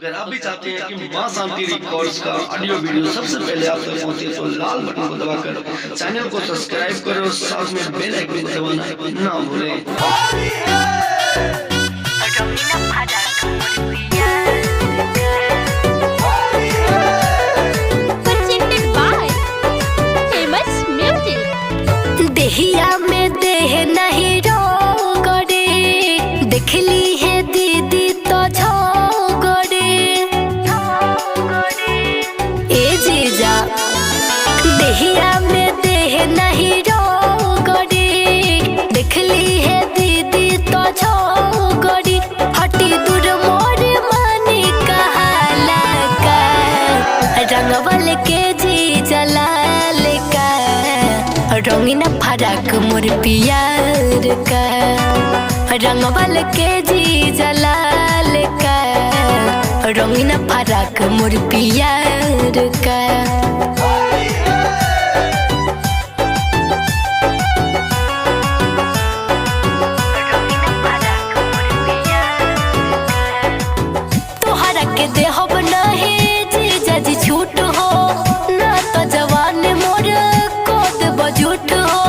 अगर आप भी चाहते हैं कि मां शांति रिकॉर्ड्स का ऑडियो वीडियो सबसे पहले आप तक पहुंचे तो लाल बटन को दबाकर चैनल को सब्सक्राइब करो और साथ में बेल आइकन दबाना ना भूलें। देहिया में देह नहीं रोगड़े, देखली है दीदी तो झोगड़े। ए जीजा देहिया में देह नहीं रोगड़े, देखली है दीदी तो झोगड़े। हटी दूर मोर मानी कहाला का, रंगवल के जीजा लाल का, रंगीन फराक मोर पियार का, रंगवल के जीजा लाल का, रंगीन फराक मोर पियार का। तोहरा के देहब नहीं जीजा जी छूट हो, ना तो जवान मोर झूठ हो।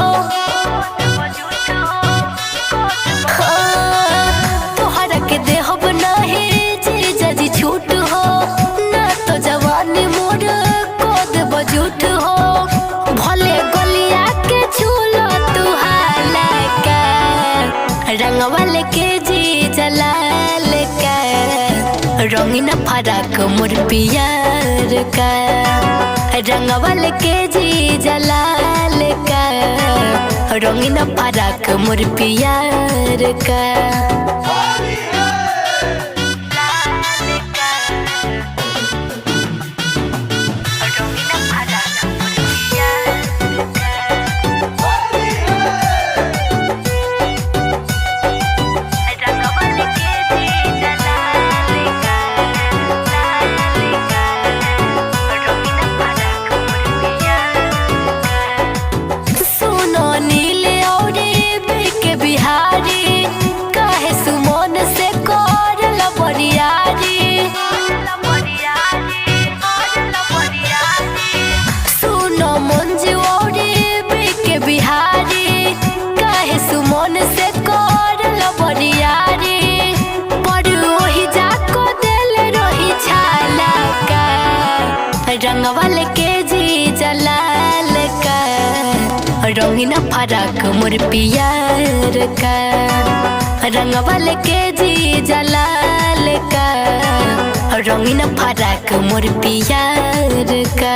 तोहरा के देहब नहीं जीजा जी छूट हो, ना तो जवानी मोर को झूठ हो। भले गलिया के छूलो तुहारा का, रंगवल के जीजा लाल का, रंगीन फराक मोर पियार का, रंगवल के जीजा लाल का, रंगीन फराक मोर पियार का। रंगवल के जीजा लाल का, रंगीन फराक मोर पियार का, रंगवल के जीजा लाल का, रंगीन फराक मोर पियार का।